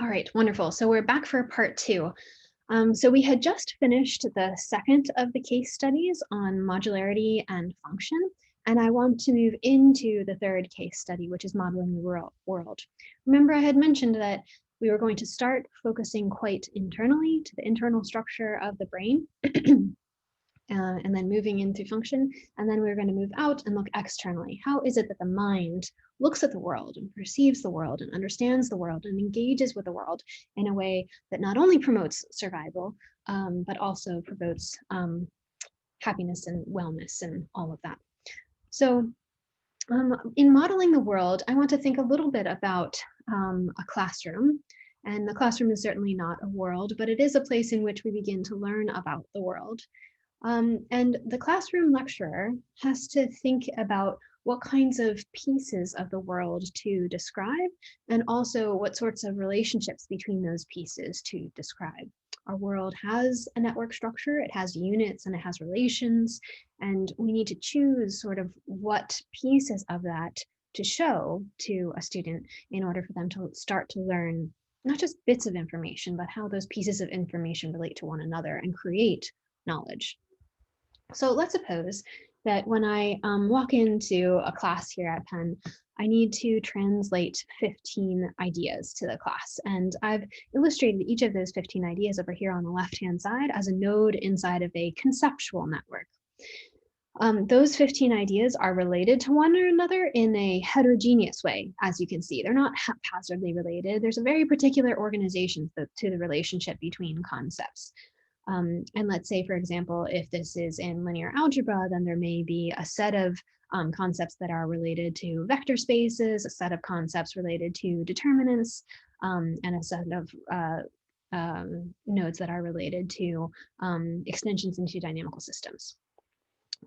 All right, wonderful. So we're back for part two. So we had just finished the second of the case studies on modularity and function, and I want to move into the third case study, which is modeling the world. Remember, I had mentioned that we were going to start focusing quite internally to the internal structure of the brain. And then moving into function, and then we're going to move out and look externally. How is it that the mind looks at the world and perceives the world and understands the world and engages with the world in a way that not only promotes survival, but also promotes happiness and wellness and all of that. So in modeling the world, I want to think a little bit about a classroom. And the classroom is certainly not a world, but it is a place in which we begin to learn about the world. And the classroom lecturer has to think about what kinds of pieces of the world to describe, and also what sorts of relationships between those pieces to describe. Our world has a network structure, it has units and it has relations, and we need to choose sort of what pieces of that to show to a student in order for them to start to learn not just bits of information, but how those pieces of information relate to one another and create knowledge. So let's suppose that when I walk into a class here at Penn, I need to translate 15 ideas to the class. And I've illustrated each of those 15 ideas over here on the left-hand side as a node inside of a conceptual network. Those 15 ideas are related to one another in a heterogeneous way, as you can see. They're not haphazardly related. There's a very particular organization to the relationship between concepts. And let's say, for example, if this is in linear algebra, then there may be a set of concepts that are related to vector spaces, a set of concepts related to determinants, and a set of nodes that are related to extensions into dynamical systems.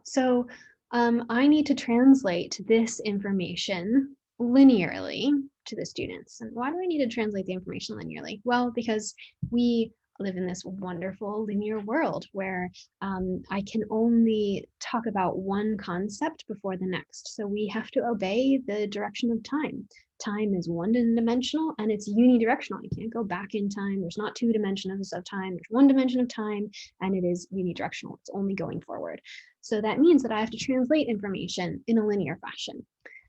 So I need to translate this information linearly to the students. And why do I need to translate the information linearly? Well, because we live in this wonderful linear world where I can only talk about one concept before the next. So we have to obey the direction of time. Time is one-dimensional and it's unidirectional. You can't go back in time. There's not two dimensions of time. There's one dimension of time and it is unidirectional. It's only going forward. So that means that I have to translate information in a linear fashion.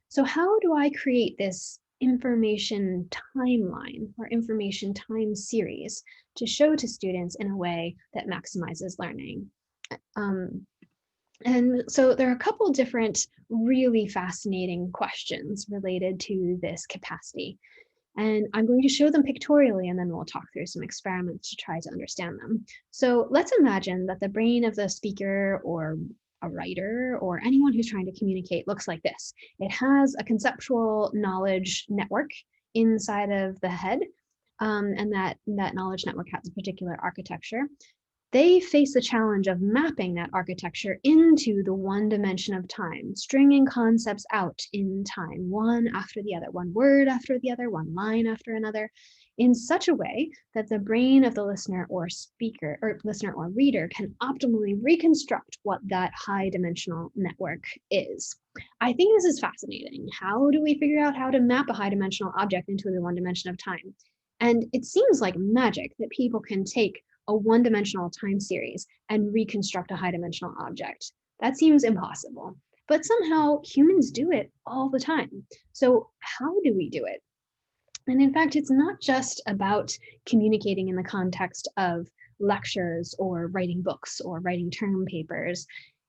So how do I create this information timeline or information time series to show to students in a way that maximizes learning? And so there are a couple different really fascinating questions related to this capacity. And I'm going to show them pictorially, and then we'll talk through some experiments to try to understand them. So let's imagine that the brain of the speaker or a writer or anyone who's trying to communicate looks like this. It has a conceptual knowledge network inside of the head, and that knowledge network has a particular architecture. They face the challenge of mapping that architecture into the one dimension of time, stringing concepts out in time, one after the other, one word after the other, one line after another, in such a way that the brain of the listener or speaker, or listener or reader, can optimally reconstruct what that high dimensional network is. I think this is fascinating. How do we figure out how to map a high dimensional object into the one dimension of time? And it seems like magic that people can take a one-dimensional time series and reconstruct a high-dimensional object. That seems impossible, but somehow humans do it all the time. So how do we do it? And in fact, it's not just about communicating in the context of lectures or writing books or writing term papers.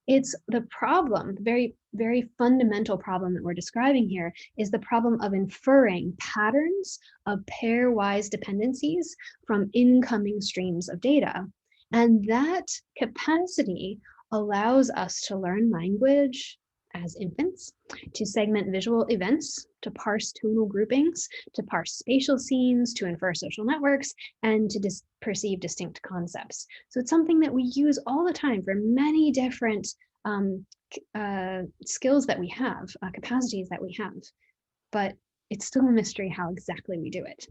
It's the problem, the very, very fundamental problem that we're describing here is the problem of inferring patterns of pairwise dependencies from incoming streams of data. And that capacity allows us to learn language as infants, to segment visual events, to parse tonal groupings, to parse spatial scenes, to infer social networks, and to perceive distinct concepts. So it's something that we use all the time for many different skills that we have, capacities that we have, but it's still a mystery how exactly we do it.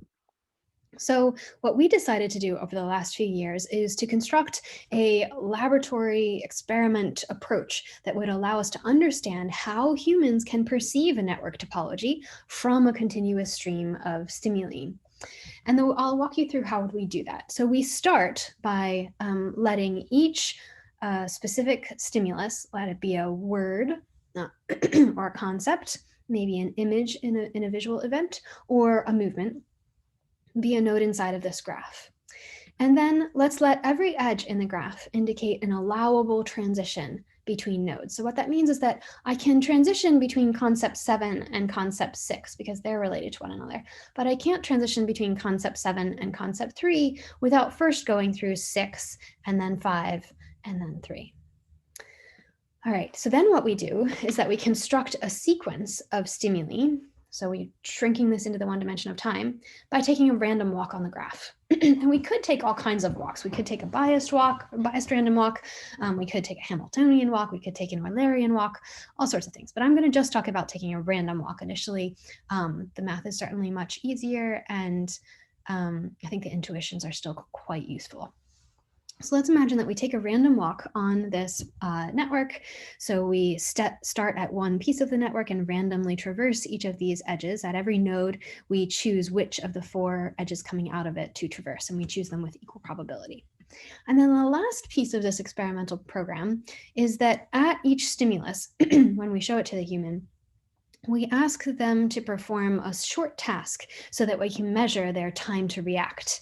So what we decided to do over the last few years is to construct a laboratory experiment approach that would allow us to understand how humans can perceive a network topology from a continuous stream of stimuli. And then I'll walk you through how we do that. So we start by letting each specific stimulus, let it be a word or a concept, maybe an image in a visual event, or a movement, be a node inside of this graph. And then let's let every edge in the graph indicate an allowable transition between nodes. So what that means is that I can transition between concept 7 and concept 6 because they're related to one another, but I can't transition between concept 7 and concept 3 without first going through 6 and then 5 and then 3. All right, so then what we do is that we construct a sequence of stimuli. So we're shrinking this into the one dimension of time by taking a random walk on the graph. And we could take all kinds of walks. We could take a biased walk, a biased random walk. We could take a Hamiltonian walk. We could take an Eulerian walk, all sorts of things. But I'm going to just talk about taking a random walk initially. The math is certainly much easier, and I think the intuitions are still quite useful. So let's imagine that we take a random walk on this network. So we start at one piece of the network and randomly traverse each of these edges. At every node, we choose which of the 4 edges coming out of it to traverse, and we choose them with equal probability. And then the last piece of this experimental program is that at each stimulus, when we show it to the human, we ask them to perform a short task so that we can measure their time to react.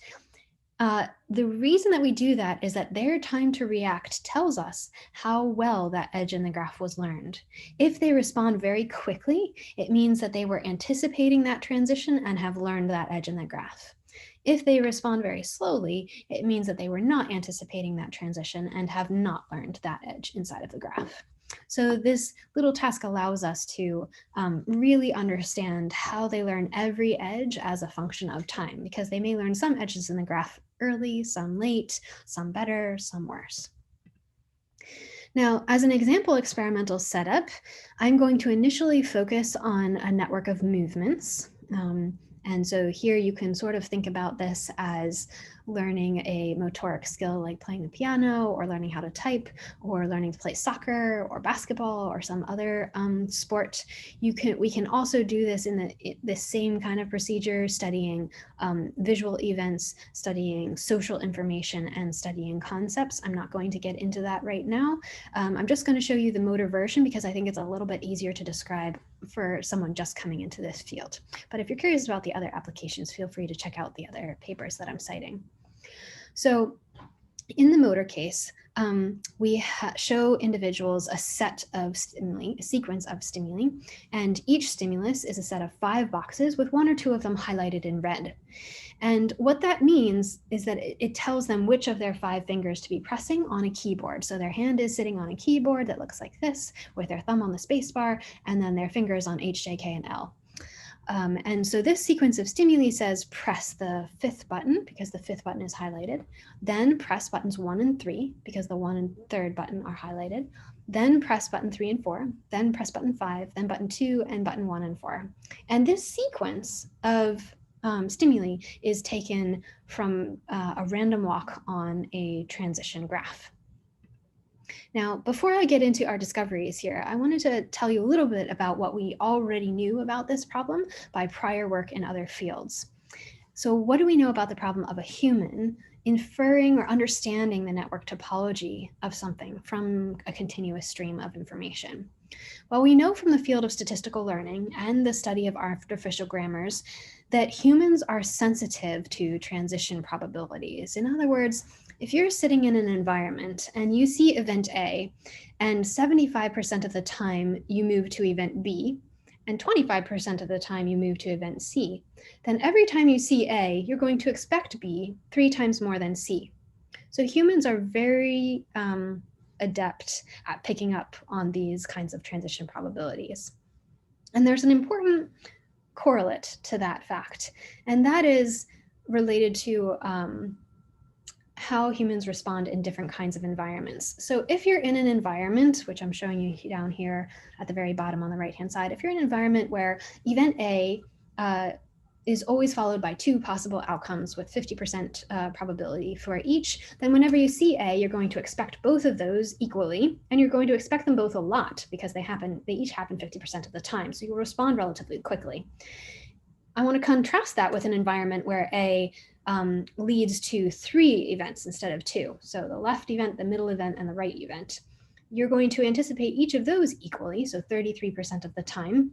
The reason that we do that is that their time to react tells us how well that edge in the graph was learned. If they respond very quickly, it means that they were anticipating that transition and have learned that edge in the graph. If they respond very slowly, it means that they were not anticipating that transition and have not learned that edge inside of the graph. So this little task allows us to really understand how they learn every edge as a function of time, because they may learn some edges in the graph early, some late, some better, some worse. Now, as an example experimental setup, I'm going to initially focus on a network of movements. And so here you can sort of think about this as learning a motoric skill like playing the piano, or learning how to type, or learning to play soccer or basketball or some other sport. We can also do this in the same kind of procedure, studying visual events, studying social information, and studying concepts. I'm not going to get into that right now. I'm just going to show you the motor version because I think it's a little bit easier to describe for someone just coming into this field. But if you're curious about the other applications, feel free to check out the other papers that I'm citing. So in the motor case, we show individuals a set of stimuli, a sequence of stimuli, and each stimulus is a set of 5 boxes with 1 or 2 of them highlighted in red. And what that means is that it tells them which of their 5 fingers to be pressing on a keyboard. So their hand is sitting on a keyboard that looks like this, with their thumb on the space bar, and then their fingers on H, J, K, and L. And so this sequence of stimuli says press the 5th button because the 5th button is highlighted, then press buttons 1 and 3 because the 1 and 3rd button are highlighted, then press button 3 and 4, then press button 5, then button 2, and button 1 and 4. And this sequence of stimuli is taken from a random walk on a transition graph. Now, before I get into our discoveries here, I wanted to tell you a little bit about what we already knew about this problem by prior work in other fields. So what do we know about the problem of a human inferring or understanding the network topology of something from a continuous stream of information? Well, we know from the field of statistical learning and the study of artificial grammars that humans are sensitive to transition probabilities. In other words, if you're sitting in an environment and you see event A, and 75% of the time you move to event B, and 25% of the time you move to event C, then every time you see A, you're going to expect B 3 times more than C. So humans are very adept at picking up on these kinds of transition probabilities. And there's an important correlate to that fact, and that is related to how humans respond in different kinds of environments. So if you're in an environment, which I'm showing you down here at the very bottom on the right-hand side, if you're in an environment where event A is always followed by 2 possible outcomes with 50% probability for each, then whenever you see A, you're going to expect both of those equally, and you're going to expect them both a lot because they each happen 50% of the time, so you'll respond relatively quickly. I want to contrast that with an environment where A leads to 3 events instead of 2. So the left event, the middle event, and the right event. You're going to anticipate each of those equally, so 33% of the time.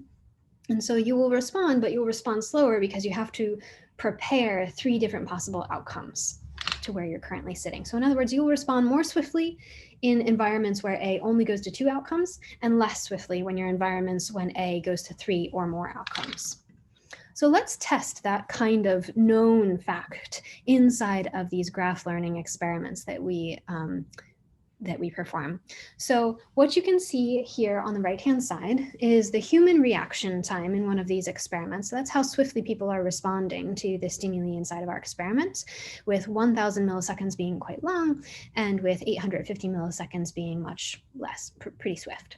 And so you will respond, but you'll respond slower because you have to prepare 3 different possible outcomes to where you're currently sitting. So in other words, you'll respond more swiftly in environments where A only goes to 2 outcomes, and less swiftly when you're in environments when A goes to 3 or more outcomes. So let's test that kind of known fact inside of these graph learning experiments that we perform. So what you can see here on the right-hand side is the human reaction time in one of these experiments. So that's how swiftly people are responding to the stimuli inside of our experiment, with 1,000 milliseconds being quite long and with 850 milliseconds being much less, pretty swift.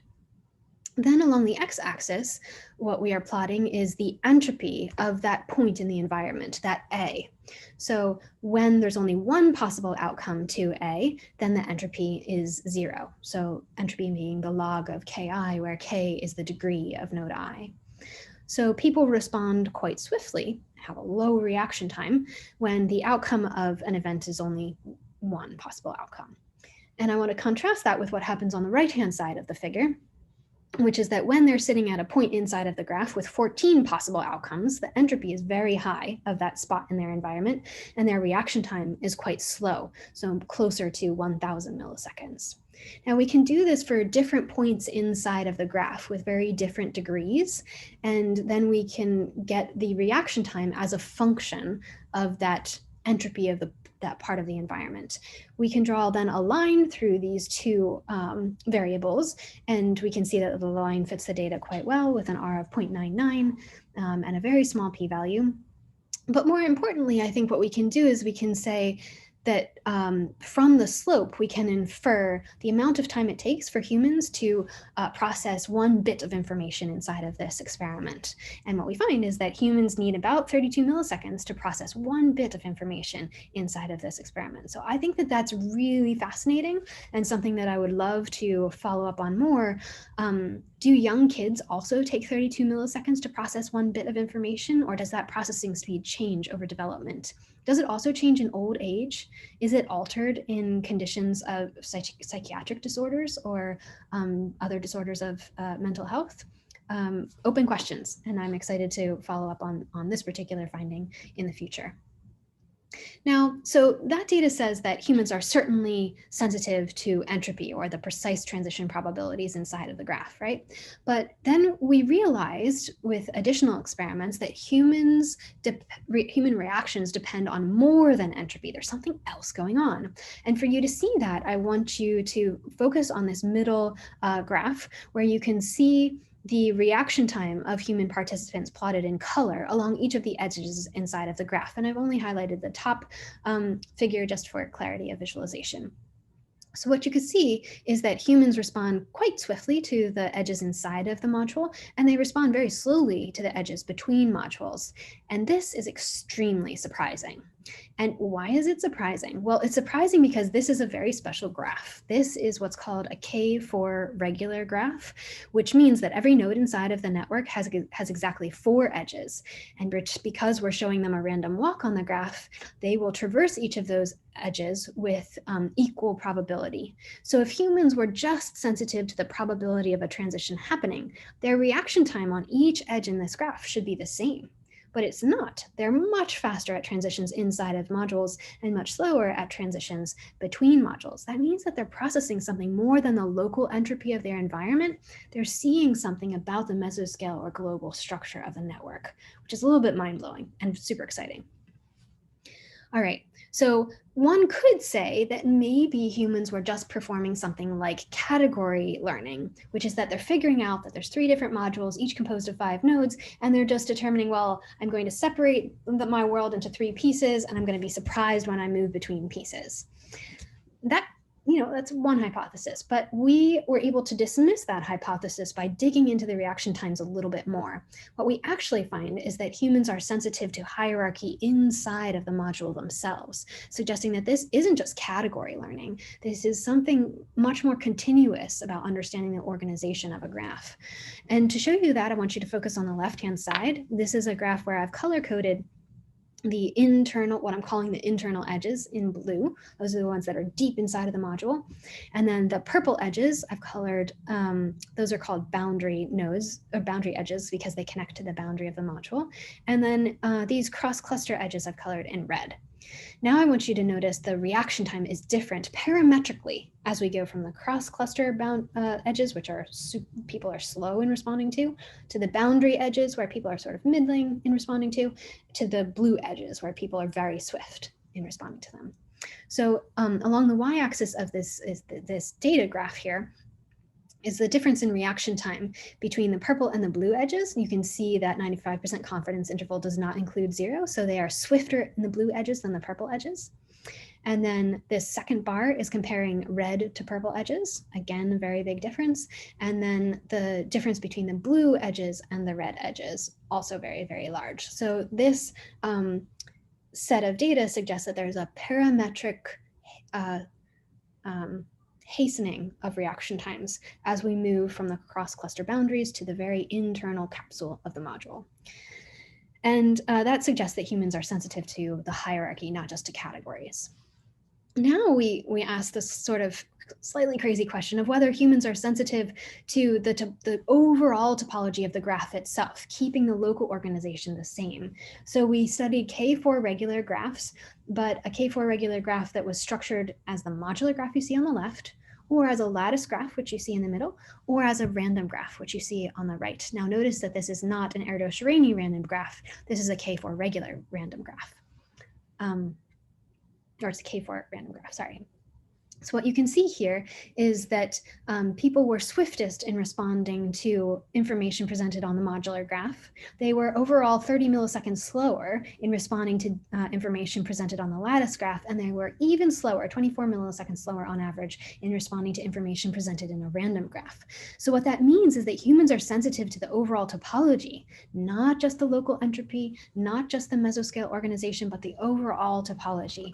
Then along the x-axis, what we are plotting is the entropy of that point in the environment, that A. So when there's only one possible outcome to A, then the entropy is 0. So entropy being the log of Ki, where K is the degree of node I. So people respond quite swiftly, have a low reaction time, when the outcome of an event is only one possible outcome. And I want to contrast that with what happens on the right-hand side of the figure, which is that when they're sitting at a point inside of the graph with 14 possible outcomes, the entropy is very high of that spot in their environment, and their reaction time is quite slow, so closer to 1,000 milliseconds. Now we can do this for different points inside of the graph with very different degrees, and then we can get the reaction time as a function of that entropy of that part of the environment. We can draw then a line through these 2 variables, and we can see that the line fits the data quite well with an R of 0.99 and a very small p-value. But more importantly, I think what we can do is we can say that from the slope, we can infer the amount of time it takes for humans to process 1 bit of information inside of this experiment. And what we find is that humans need about 32 milliseconds to process 1 bit of information inside of this experiment. So I think that that's really fascinating and something that I would love to follow up on more. Do young kids also take 32 milliseconds to process 1 bit of information, or does that processing speed change over development? Does it also change in old age? Is it altered in conditions of psychiatric disorders or other disorders of mental health? Open questions, and I'm excited to follow up on this particular finding in the future. Now, so that data says that humans are certainly sensitive to entropy, or the precise transition probabilities inside of the graph, right? But then we realized with additional experiments that human reactions depend on more than entropy. There's something else going on. And for you to see that, I want you to focus on this middle graph where you can see the reaction time of human participants plotted in color along each of the edges inside of the graph. And I've only highlighted the top figure just for clarity of visualization. So what you can see is that humans respond quite swiftly to the edges inside of the module, and they respond very slowly to the edges between modules. And this is extremely surprising. And why is it surprising? Well, it's surprising because this is a very special graph. This is what's called a K4 regular graph, which means that every node inside of the network has exactly 4 edges. And because we're showing them a random walk on the graph, they will traverse each of those edges with equal probability. So if humans were just sensitive to the probability of a transition happening, their reaction time on each edge in this graph should be the same. But it's not. They're much faster at transitions inside of modules and much slower at transitions between modules. That means that they're processing something more than the local entropy of their environment. They're seeing something about the mesoscale or global structure of the network, which is a little bit mind-blowing and super exciting. All right, so one could say that maybe humans were just performing something like category learning, which is that they're figuring out that there's 3 different modules, each composed of 5 nodes, and they're just determining, well, I'm going to separate my world into 3 pieces, and I'm going to be surprised when I move between pieces. That that's one hypothesis, but we were able to dismiss that hypothesis by digging into the reaction times a little bit more. What we actually find is that humans are sensitive to hierarchy inside of the module themselves, suggesting that this isn't just category learning. This is something much more continuous about understanding the organization of a graph. And to show you that, I want you to focus on the left-hand side. This is a graph where I've color-coded the internal, what I'm calling the internal edges in blue. Those are the ones that are deep inside of the module. And then the purple edges I've colored, those are called boundary nodes or boundary edges because they connect to the boundary of the module. And then these cross-cluster edges I've colored in red. Now I want you to notice the reaction time is different parametrically as we go from the cross-cluster edges, which are people are slow in responding to the boundary edges where people are sort of middling in responding to the blue edges where people are very swift in responding to them. So along the y-axis of this is this data graph here is the difference in reaction time between the purple and the blue edges. You can see that 95% confidence interval does not include 0, so they are swifter in the blue edges than the purple edges. And then this second bar is comparing red to purple edges. Again, a very big difference. And then the difference between the blue edges and the red edges, also very, very large. So this set of data suggests that there's a parametric hastening of reaction times as we move from the cross-cluster boundaries to the very internal capsule of the module. And that suggests that humans are sensitive to the hierarchy, not just to categories. Now we ask this sort of slightly crazy question of whether humans are sensitive to the overall topology of the graph itself, keeping the local organization the same. So we studied K4 regular graphs, but a K4 regular graph that was structured as the modular graph you see on the left, or as a lattice graph, which you see in the middle, or as a random graph, which you see on the right. Now notice that this is not an Erdos-Shreni random graph. This is a K4 regular random graph. Or it's a K4 random graph, sorry. So what you can see here is that people were swiftest in responding to information presented on the modular graph. They were overall 30 milliseconds slower in responding to information presented on the lattice graph, and they were even slower, 24 milliseconds slower on average, in responding to information presented in a random graph. So what that means is that humans are sensitive to the overall topology, not just the local entropy, not just the mesoscale organization, but the overall topology.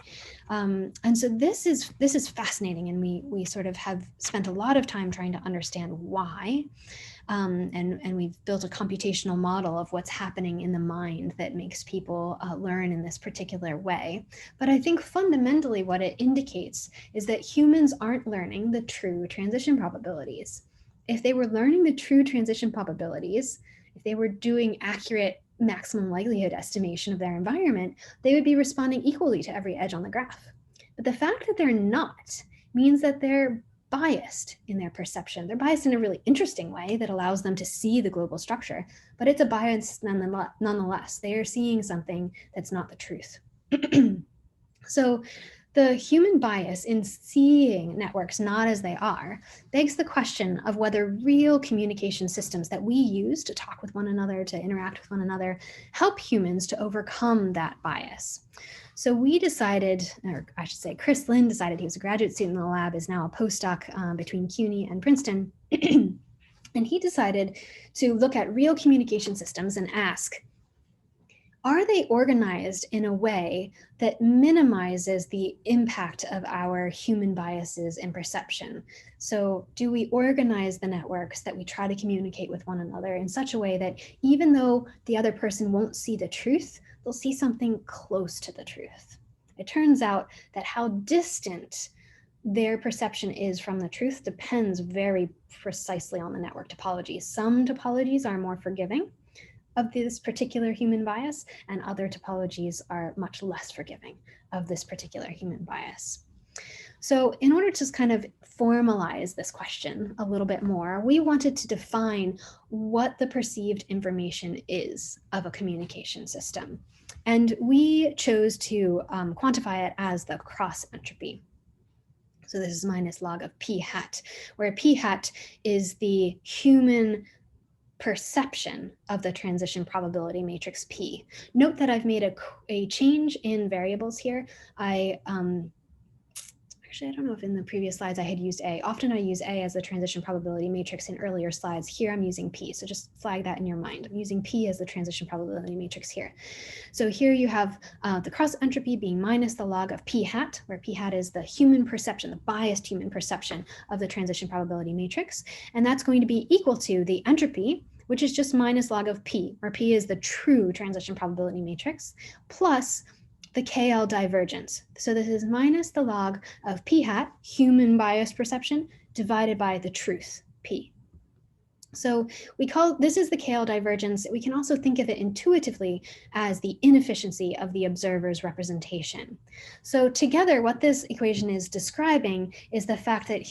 And so this is fascinating, and we sort of have spent a lot of time trying to understand why, and we've built a computational model of what's happening in the mind that makes people learn in this particular way. But I think fundamentally what it indicates is that humans aren't learning the true transition probabilities. If they were learning the true transition probabilities, if they were doing accurate maximum likelihood estimation of their environment, they would be responding equally to every edge on the graph. But the fact that they're not means that they're biased in their perception. They're biased in a really interesting way that allows them to see the global structure, but it's a bias nonetheless. They are seeing something that's not the truth. So the human bias in seeing networks not as they are begs the question of whether real communication systems that we use to talk with one another, to interact with one another, help humans to overcome that bias. So we decided, or I should say Chris Lynn decided, he was a graduate student in the lab, is now a postdoc between CUNY and Princeton. And he decided to look at real communication systems and ask, are they organized in a way that minimizes the impact of our human biases in perception? So do we organize the networks that we try to communicate with one another in such a way that even though the other person won't see the truth, they'll see something close to the truth? It turns out that how distant their perception is from the truth depends very precisely on the network topology. Some topologies are more forgiving of this particular human bias, and other topologies are much less forgiving of this particular human bias. So in order to kind of formalize this question a little bit more, we wanted to define what the perceived information is of a communication system. And we chose to quantify it as the cross entropy. So this is minus log of p hat, where p hat is the human perception of the transition probability matrix P. Note that I've made a change in variables here. I Actually, I don't know if in the previous slides I had used A. Often I use A as the transition probability matrix in earlier slides. Here I'm using P, so just flag that in your mind. I'm using P as the transition probability matrix here. So here you have the cross entropy being minus the log of P hat, where P hat is the human perception, the biased human perception of the transition probability matrix. And that's going to be equal to the entropy, which is just minus log of P, where P is the true transition probability matrix, plus the KL divergence. So this is minus the log of P hat, human biased perception, divided by the truth, P. So we call this is the KL divergence. We can also think of it intuitively as the inefficiency of the observer's representation. So together, what this equation is describing is the fact that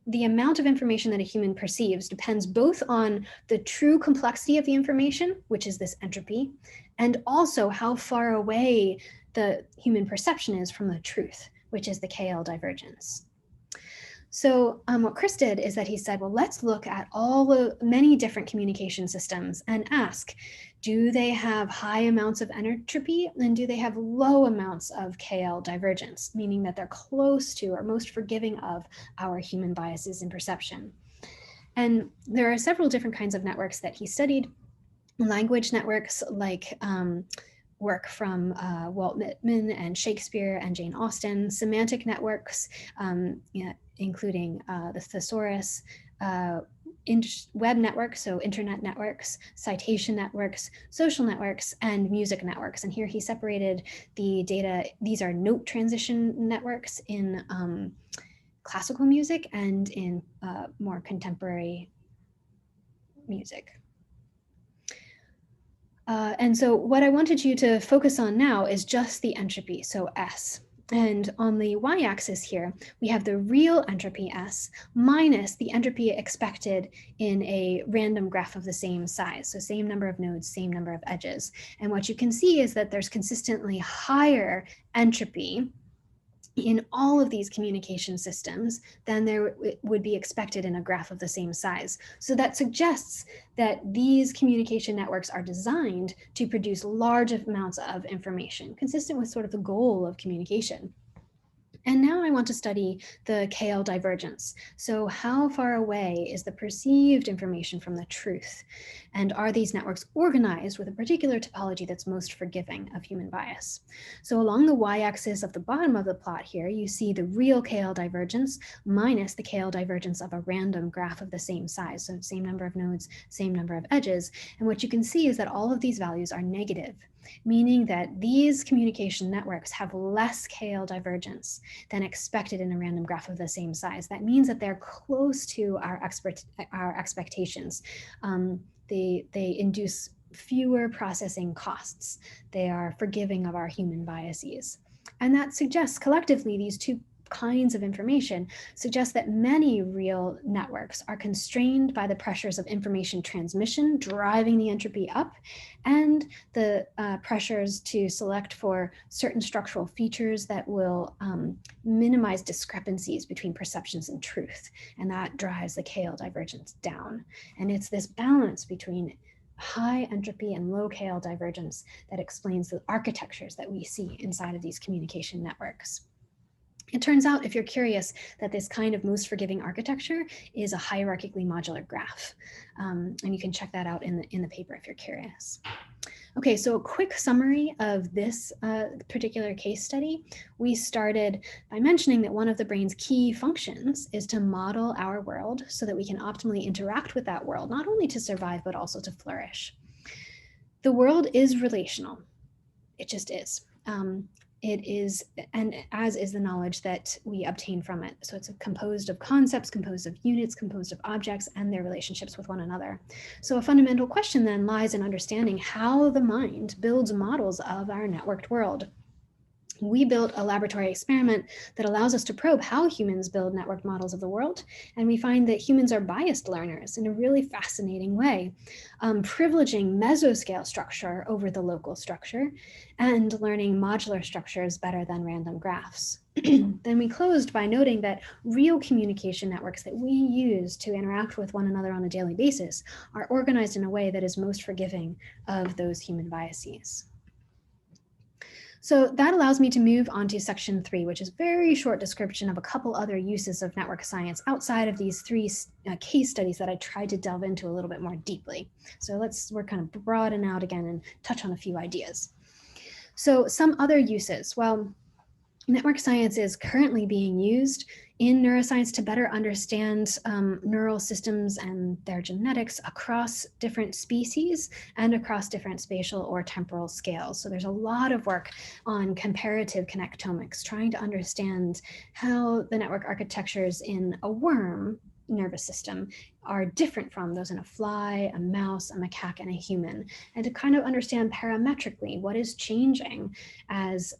the amount of information that a human perceives depends both on the true complexity of the information, which is this entropy, and also how far away the human perception is from the truth, which is the KL divergence. So what Chris did is that he said, well, let's look at all the many different communication systems and ask, do they have high amounts of entropy and do they have low amounts of KL divergence, meaning that they're close to or most forgiving of our human biases in perception? And there are several different kinds of networks that he studied. Language networks like work from Walt Whitman and Shakespeare and Jane Austen, semantic networks, including the thesaurus, web networks, so internet networks, citation networks, social networks, and music networks. And here he separated the data. These are note transition networks in classical music and in more contemporary music. And so what I wanted you to focus on now is just the entropy, so S. And on the y-axis here, we have the real entropy S minus the entropy expected in a random graph of the same size. So same number of nodes, same number of edges. And what you can see is that there's consistently higher entropy in all of these communication systems than there would be expected in a graph of the same size. So that suggests that these communication networks are designed to produce large amounts of information, consistent with sort of the goal of communication. And now I want to study the KL divergence. So how far away is the perceived information from the truth? And are these networks organized with a particular topology that's most forgiving of human bias? So along the y-axis of the bottom of the plot here, you see the real KL divergence minus the KL divergence of a random graph of the same size. So same number of nodes, same number of edges. And what you can see is that all of these values are negative, meaning that these communication networks have less KL divergence than expected in a random graph of the same size. That means that they're close to our expectations. They induce fewer processing costs. They are forgiving of our human biases. And that suggests collectively these two kinds of information suggest that many real networks are constrained by the pressures of information transmission driving the entropy up and the pressures to select for certain structural features that will minimize discrepancies between perceptions and truth. And that drives the KL divergence down. And it's this balance between high entropy and low KL divergence that explains the architectures that we see inside of these communication networks. It turns out, if you're curious, that this kind of most forgiving architecture is a hierarchically modular graph. And you can check that out in the paper if you're curious. Okay, so a quick summary of this particular case study. We started by mentioning that one of the brain's key functions is to model our world so that we can optimally interact with that world, not only to survive, but also to flourish. The world is relational. It just is. It is, and as is the knowledge that we obtain from it. So it's composed of concepts, composed of units, composed of objects, and their relationships with one another. So a fundamental question then lies in understanding how the mind builds models of our networked world. We built a laboratory experiment that allows us to probe how humans build networked models of the world. And we find that humans are biased learners in a really fascinating way, privileging mesoscale structure over the local structure and learning modular structures better than random graphs. Then we closed by noting that real communication networks that we use to interact with one another on a daily basis are organized in a way that is most forgiving of those human biases. So that allows me to move on to section 3, which is a very short description of a couple other uses of network science outside of these 3 case studies that I tried to delve into a little bit more deeply. So we're kind of broaden out again and touch on a few ideas. So some other uses. Well, network science is currently being used in neuroscience to better understand neural systems and their genetics across different species and across different spatial or temporal scales. So there's a lot of work on comparative connectomics, trying to understand how the network architectures in a worm nervous system are different from those in a fly, a mouse, a macaque, and a human, and to kind of understand parametrically what is changing as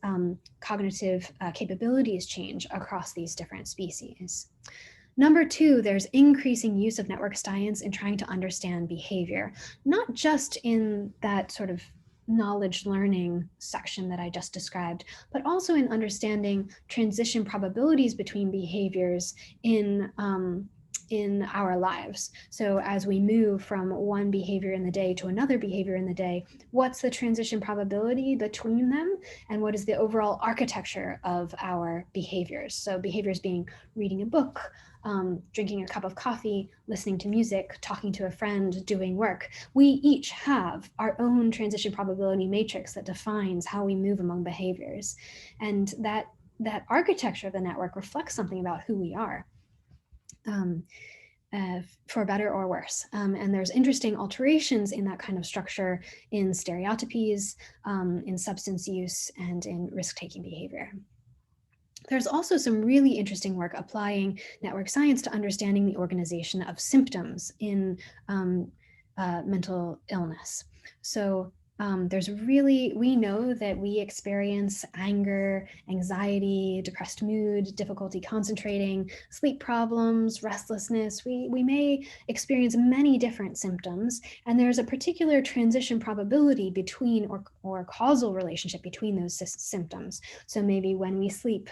cognitive capabilities change across these different species. Number 2, there's increasing use of network science in trying to understand behavior, not just in that sort of knowledge learning section that I just described, but also in understanding transition probabilities between behaviors in our lives. So as we move from one behavior in the day to another behavior in the day, what's the transition probability between them? And what is the overall architecture of our behaviors? So behaviors being reading a book, drinking a cup of coffee, listening to music, talking to a friend, doing work. We each have our own transition probability matrix that defines how we move among behaviors. And that architecture of the network reflects something about who we are. For better or worse. And there's interesting alterations in that kind of structure in stereotypies, in substance use, and in risk-taking behavior. There's also some really interesting work applying network science to understanding the organization of symptoms in mental illness. So we know that we experience anger, anxiety, depressed mood, difficulty concentrating, sleep problems, restlessness. We may experience many different symptoms, and there's a particular transition probability between or causal relationship between those symptoms. So maybe when we sleep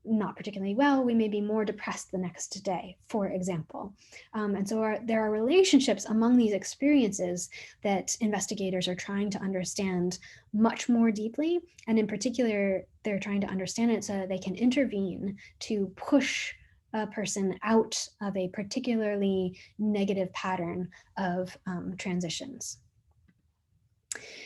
not particularly well, we may be more depressed the next day, for example. And so there are relationships among these experiences that investigators are trying to understand much more deeply. And in particular, they're trying to understand it so that they can intervene to push a person out of a particularly negative pattern of transitions.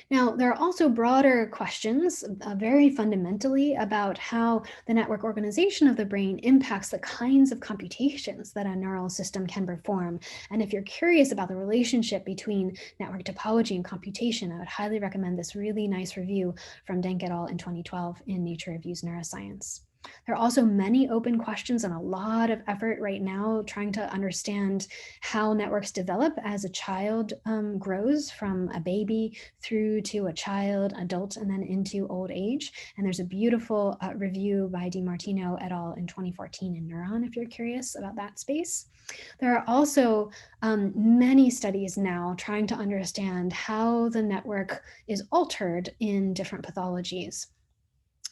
Now, there are also broader questions, very fundamentally, about how the network organization of the brain impacts the kinds of computations that a neural system can perform. And if you're curious about the relationship between network topology and computation, I would highly recommend this really nice review from Denk et al. In 2012 in Nature Reviews Neuroscience. There are also many open questions and a lot of effort right now trying to understand how networks develop as a child grows from a baby through to a child, adult, and then into old age. And there's a beautiful review by DiMartino et al. In 2014 in Neuron, if you're curious about that space. There are also many studies now trying to understand how the network is altered in different pathologies.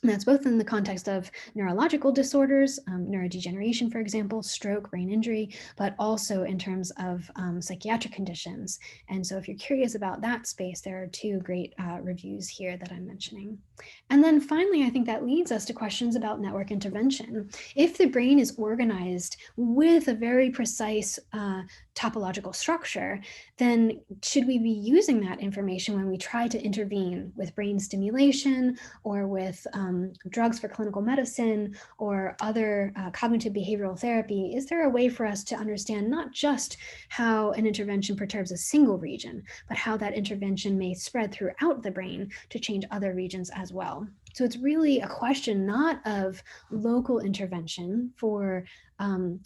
And that's both in the context of neurological disorders, neurodegeneration, for example, stroke, brain injury, but also in terms of psychiatric conditions. And so if you're curious about that space, there are 2 great reviews here that I'm mentioning. And then finally, I think that leads us to questions about network intervention. If the brain is organized with a very precise topological structure, then should we be using that information when we try to intervene with brain stimulation or with drugs for clinical medicine or other cognitive behavioral therapy? Is there a way for us to understand not just how an intervention perturbs a single region, but how that intervention may spread throughout the brain to change other regions as well? So it's really a question not of local intervention for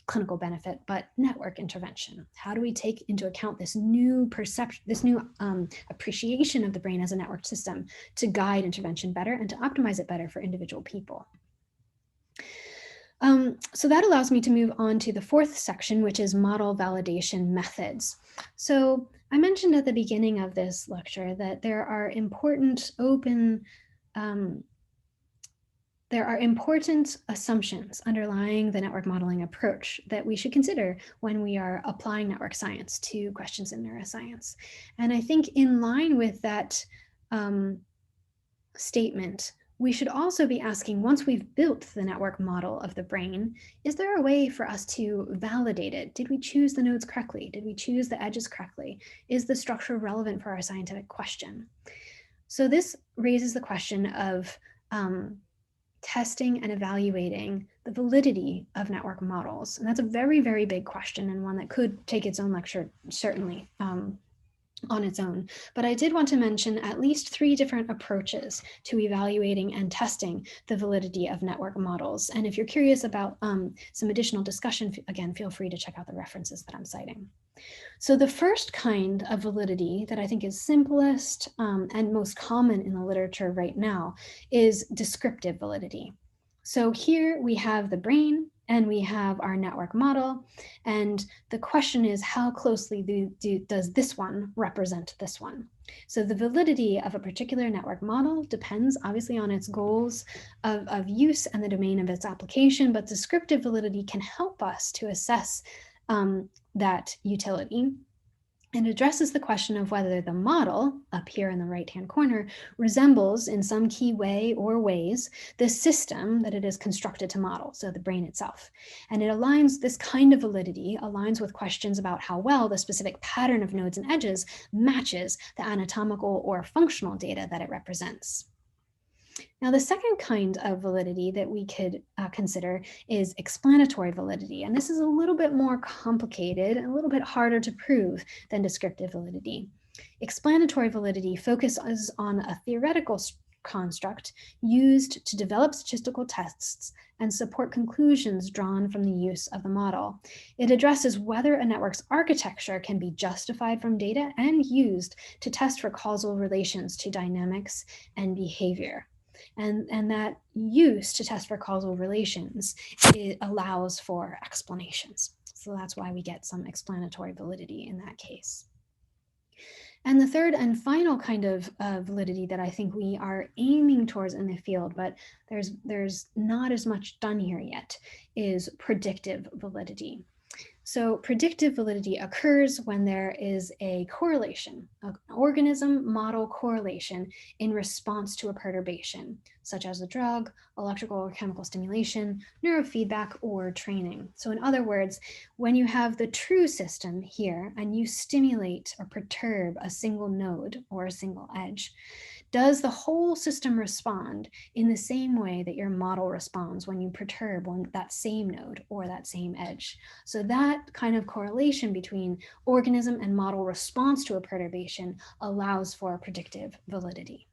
clinical benefit, but network intervention. How do we take into account this new perception, this new appreciation of the brain as a network system to guide intervention better and to optimize it better for individual people? So that allows me to move on to the 4th section, which is model validation methods. So I mentioned at the beginning of this lecture that there are important assumptions underlying the network modeling approach that we should consider when we are applying network science to questions in neuroscience. And I think in line with that statement, we should also be asking, once we've built the network model of the brain, is there a way for us to validate it? Did we choose the nodes correctly? Did we choose the edges correctly? Is the structure relevant for our scientific question? So this raises the question of testing and evaluating the validity of network models. And that's a very, very big question, and one that could take its own lecture, certainly, on its own. But I did want to mention at least 3 different approaches to evaluating and testing the validity of network models. And if you're curious about some additional discussion, again, feel free to check out the references that I'm citing. So the first kind of validity that I think is simplest and most common in the literature right now is descriptive validity. So here we have the brain and we have our network model. And the question is, how closely does this one represent this one? So the validity of a particular network model depends obviously on its goals of use and the domain of its application, but descriptive validity can help us to assess that utility, and addresses the question of whether the model, up here in the right-hand corner, resembles in some key way or ways the system that it is constructed to model, so the brain itself. And it aligns, this kind of validity aligns with questions about how well the specific pattern of nodes and edges matches the anatomical or functional data that it represents. Now, the second kind of validity that we could consider is explanatory validity. And this is a little bit more complicated and a little bit harder to prove than descriptive validity. Explanatory validity focuses on a theoretical construct used to develop statistical tests and support conclusions drawn from the use of the model. It addresses whether a network's architecture can be justified from data and used to test for causal relations to dynamics and behavior. And that use to test for causal relations, it allows for explanations. So that's why we get some explanatory validity in that case. And the third and final kind of validity that I think we are aiming towards in the field, but there's not as much done here yet, is predictive validity. So predictive validity occurs when there is a correlation, an organism-model correlation in response to a perturbation, such as a drug, electrical or chemical stimulation, neurofeedback, or training. So in other words, when you have the true system here and you stimulate or perturb a single node or a single edge, does the whole system respond in the same way that your model responds when you perturb that same node or that same edge? So that kind of correlation between organism and model response to a perturbation allows for predictive validity.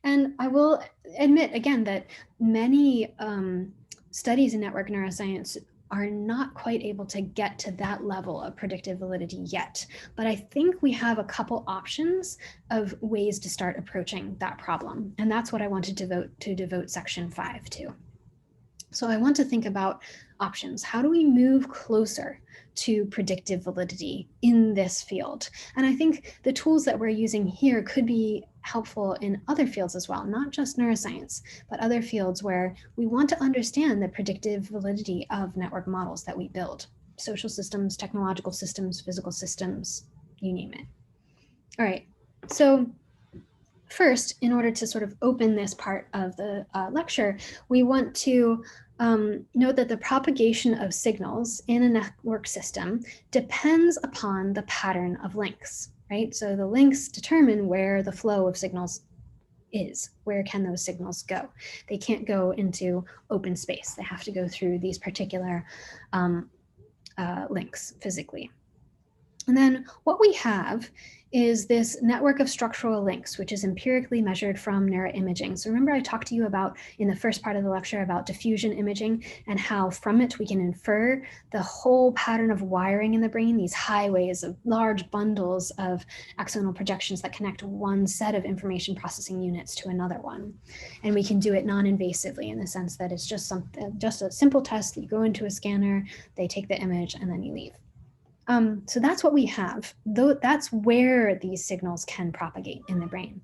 And I will admit again that many studies in network neuroscience are not quite able to get to that level of predictive validity yet. But I think we have a couple options of ways to start approaching that problem. And that's what I want to devote section 5 to. So I want to think about options. How do we move closer to predictive validity in this field? And I think the tools that we're using here could be helpful in other fields as well, not just neuroscience, but other fields where we want to understand the predictive validity of network models that we build. Social systems, technological systems, physical systems, you name it. All right, so first, in order to sort of open this part of the lecture, we want to note that the propagation of signals in a network system depends upon the pattern of links, right? So the links determine where the flow of signals is. Where can those signals go? They can't go into open space. They have to go through these particular links physically. And then what we have is this network of structural links, which is empirically measured from neuroimaging. So remember I talked to you about in the first part of the lecture about diffusion imaging and how from it we can infer the whole pattern of wiring in the brain, these highways of large bundles of axonal projections that connect one set of information processing units to another one. And we can do it non-invasively in the sense that it's just a simple test. You go into a scanner, they take the image, and then you leave. So that's what we have. That's where these signals can propagate in the brain.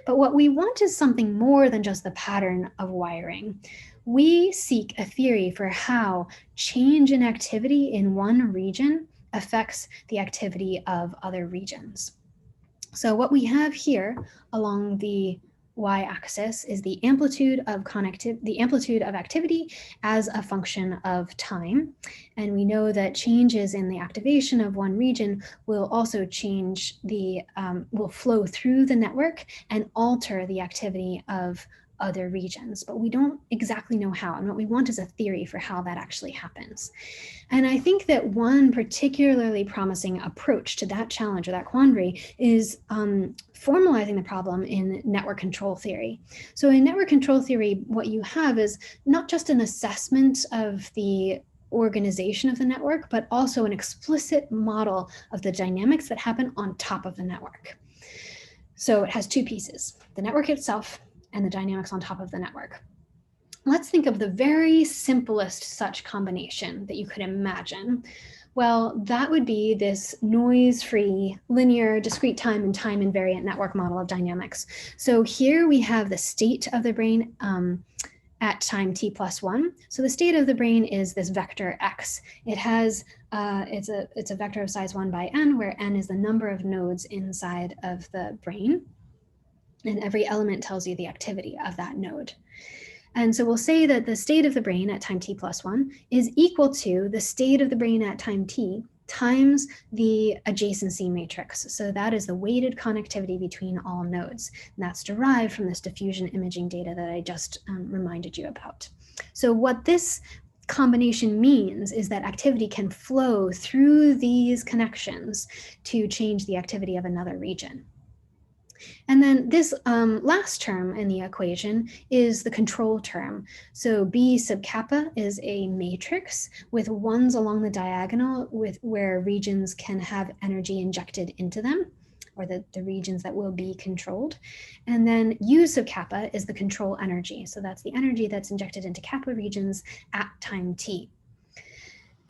But what we want is something more than just the pattern of wiring. We seek a theory for how change in activity in one region affects the activity of other regions. So what we have here along the y-axis is the amplitude of activity as a function of time. And we know that changes in the activation of one region will also change will flow through the network and alter the activity of other regions, but we don't exactly know how. And what we want is a theory for how that actually happens. And I think that one particularly promising approach to that challenge or that quandary is formalizing the problem in network control theory. So in network control theory, what you have is not just an assessment of the organization of the network, but also an explicit model of the dynamics that happen on top of the network. So it has two pieces, the network itself and the dynamics on top of the network. Let's think of the very simplest such combination that you could imagine. Well, that would be this noise-free, linear, discrete time and time invariant network model of dynamics. So here we have the state of the brain at time t+1. So the state of the brain is this vector x. It has it's a vector of size 1 by n, where n is the number of nodes inside of the brain, and every element tells you the activity of that node. And so we'll say that the state of the brain at time t+1 is equal to the state of the brain at time t times the adjacency matrix. So that is the weighted connectivity between all nodes. And that's derived from this diffusion imaging data that I just reminded you about. So what this combination means is that activity can flow through these connections to change the activity of another region. And then this last term in the equation is the control term. So B sub kappa is a matrix with ones along the diagonal where regions can have energy injected into them, or the regions that will be controlled. And then U sub kappa is the control energy. So that's the energy that's injected into kappa regions at time t.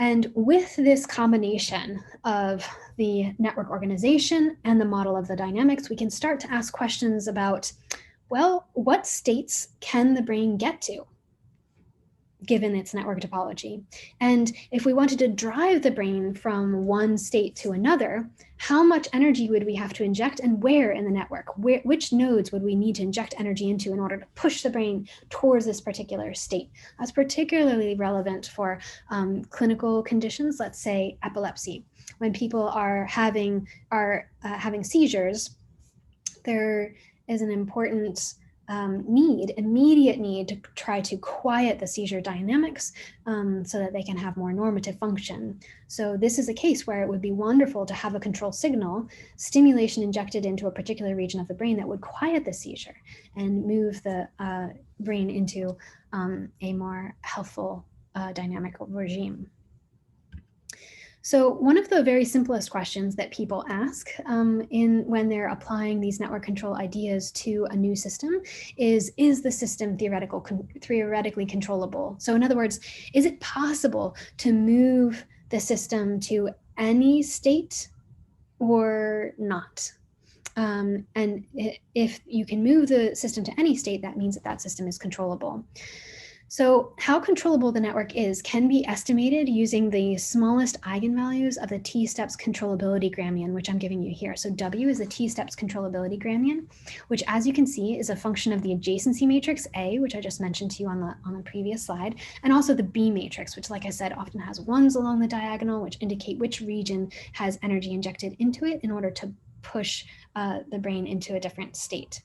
And with this combination of the network organization and the model of the dynamics, we can start to ask questions about, well, what states can the brain get to given its network topology? And if we wanted to drive the brain from one state to another, how much energy would we have to inject and where in the network? Which nodes would we need to inject energy into in order to push the brain towards this particular state? That's particularly relevant for clinical conditions, let's say epilepsy. When people are having seizures, there is an important immediate need to try to quiet the seizure dynamics so that they can have more normative function. So this is a case where it would be wonderful to have a control signal, stimulation injected into a particular region of the brain that would quiet the seizure and move the brain into a more healthful dynamic regime. So one of the very simplest questions that people ask when they're applying these network control ideas to a new system is the system theoretically controllable? So in other words, is it possible to move the system to any state or not? And if you can move the system to any state, that means that that system is controllable. So how controllable the network is can be estimated using the smallest eigenvalues of the t-steps controllability gradient, which I'm giving you here. So W is the t-steps controllability gradient, which, as you can see, is a function of the adjacency matrix A, which I just mentioned to you on the previous slide, and also the B matrix, which, like I said, often has ones along the diagonal, which indicate which region has energy injected into it in order to push the brain into a different state.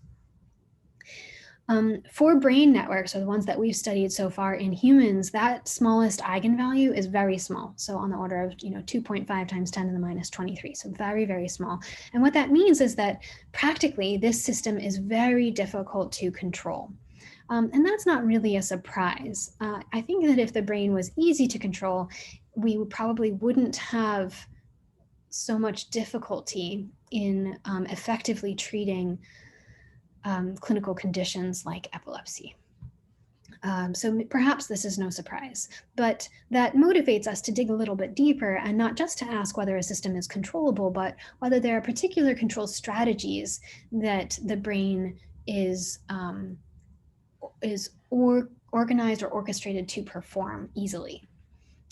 For brain networks, or the ones that we've studied so far in humans, that smallest eigenvalue is very small. So on the order of 2.5 times 10 to the minus 23. So very, very small. And what that means is that practically this system is very difficult to control. And that's not really a surprise. I think that if the brain was easy to control, we probably wouldn't have so much difficulty in effectively treating clinical conditions like epilepsy. So perhaps this is no surprise, but that motivates us to dig a little bit deeper and not just to ask whether a system is controllable, but whether there are particular control strategies that the brain is organized or orchestrated to perform easily.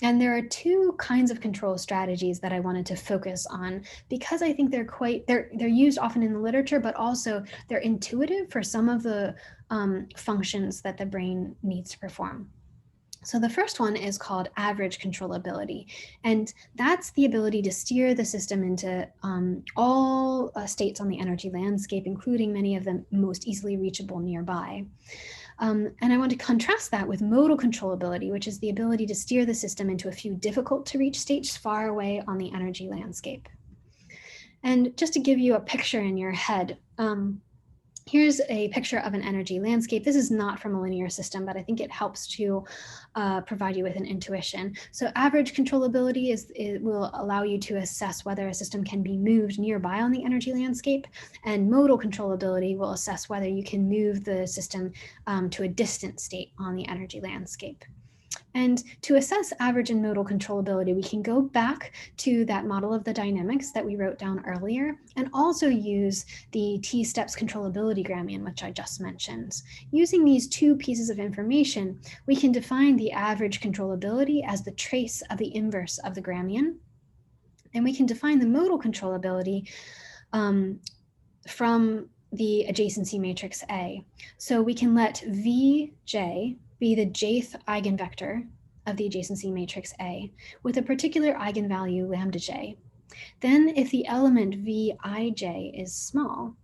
And there are two kinds of control strategies that I wanted to focus on because I think they're used often in the literature, but also they're intuitive for some of the functions that the brain needs to perform. So the first one is called average controllability, and that's the ability to steer the system into all states on the energy landscape, including many of the most easily reachable nearby. And I want to contrast that with modal controllability, which is the ability to steer the system into a few difficult to reach states far away on the energy landscape. And just to give you a picture in your head, here's a picture of an energy landscape. This is not from a linear system, but I think it helps to provide you with an intuition. So average controllability it will allow you to assess whether a system can be moved nearby on the energy landscape, and modal controllability will assess whether you can move the system to a distant state on the energy landscape. And to assess average and modal controllability, we can go back to that model of the dynamics that we wrote down earlier, and also use the T-steps controllability grammian, which I just mentioned. Using these two pieces of information, we can define the average controllability as the trace of the inverse of the grammian. And we can define the modal controllability from the adjacency matrix A. So we can let Vj be the jth eigenvector of the adjacency matrix A with a particular eigenvalue lambda j. Then if the element Vij is small,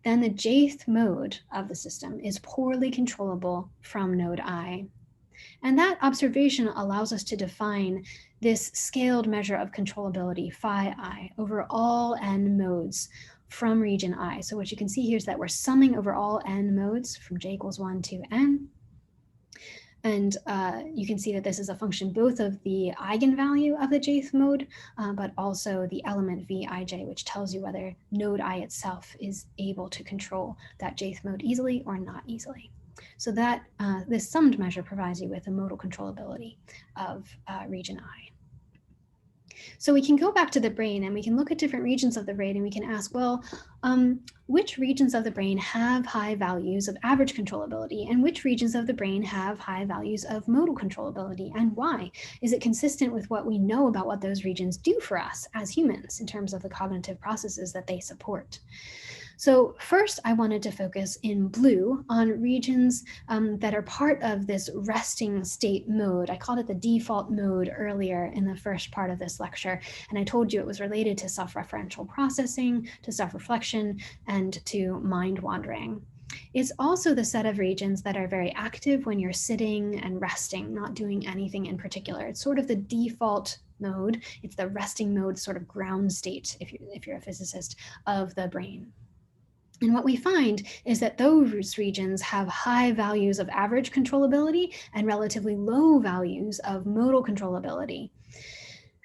then the jth mode of the system is poorly controllable from node I. And that observation allows us to define this scaled measure of controllability, phi I, over all n modes from region I. So what you can see here is that we're summing over all n modes from j equals 1 to n. And you can see that this is a function both of the eigenvalue of the jth mode, but also the element Vij, which tells you whether node I itself is able to control that jth mode easily or not easily. So that this summed measure provides you with a modal controllability of region I. So we can go back to the brain and we can look at different regions of the brain and we can ask, well, which regions of the brain have high values of average controllability and which regions of the brain have high values of modal controllability, and why? Is it consistent with what we know about what those regions do for us as humans in terms of the cognitive processes that they support? So first, I wanted to focus in blue on regions that are part of this resting state mode. I called it the default mode earlier in the first part of this lecture, and I told you it was related to self-referential processing, to self-reflection, and to mind wandering. It's also the set of regions that are very active when you're sitting and resting, not doing anything in particular. It's sort of the default mode. It's the resting mode, sort of ground state, if you're a physicist, of the brain. And what we find is that those regions have high values of average controllability and relatively low values of modal controllability.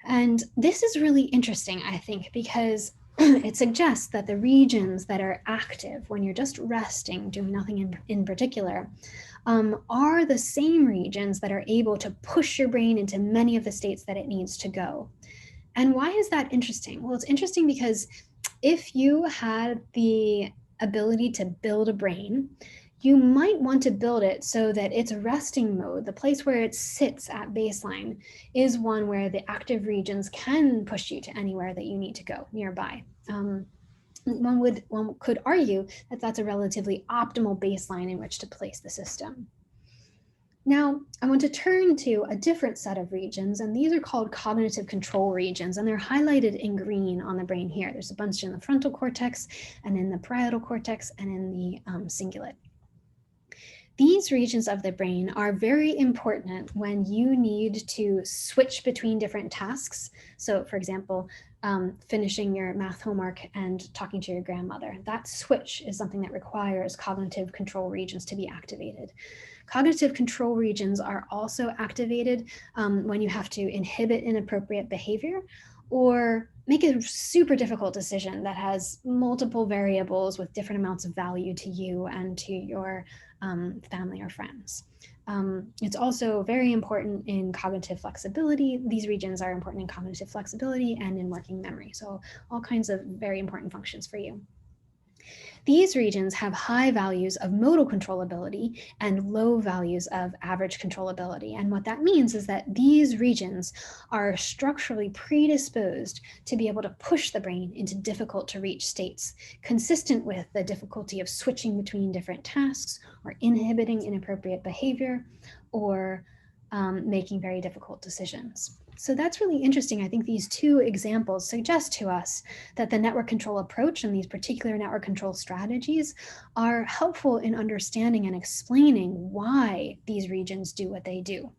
And this is really interesting, I think, because it suggests that the regions that are active when you're just resting, doing nothing in particular, are the same regions that are able to push your brain into many of the states that it needs to go. And why is that interesting? Well, it's interesting because if you had the ability to build a brain, you might want to build it so that its resting mode, the place where it sits at baseline, is one where the active regions can push you to anywhere that you need to go nearby. One could argue that that's a relatively optimal baseline in which to place the system. Now, I want to turn to a different set of regions, and these are called cognitive control regions, and they're highlighted in green on the brain here. There's a bunch in the frontal cortex, and in the parietal cortex, and in the cingulate. These regions of the brain are very important when you need to switch between different tasks. So, for example, finishing your math homework and talking to your grandmother. That switch is something that requires cognitive control regions to be activated. Cognitive control regions are also activated when you have to inhibit inappropriate behavior or make a super difficult decision that has multiple variables with different amounts of value to you and to your family or friends. It's also very important in cognitive flexibility. These regions are important in cognitive flexibility and in working memory. So all kinds of very important functions for you. These regions have high values of modal controllability and low values of average controllability. And what that means is that these regions are structurally predisposed to be able to push the brain into difficult to reach states, consistent with the difficulty of switching between different tasks or inhibiting inappropriate behavior or making very difficult decisions. So that's really interesting. I think these two examples suggest to us that the network control approach and these particular network control strategies are helpful in understanding and explaining why these regions do what they do.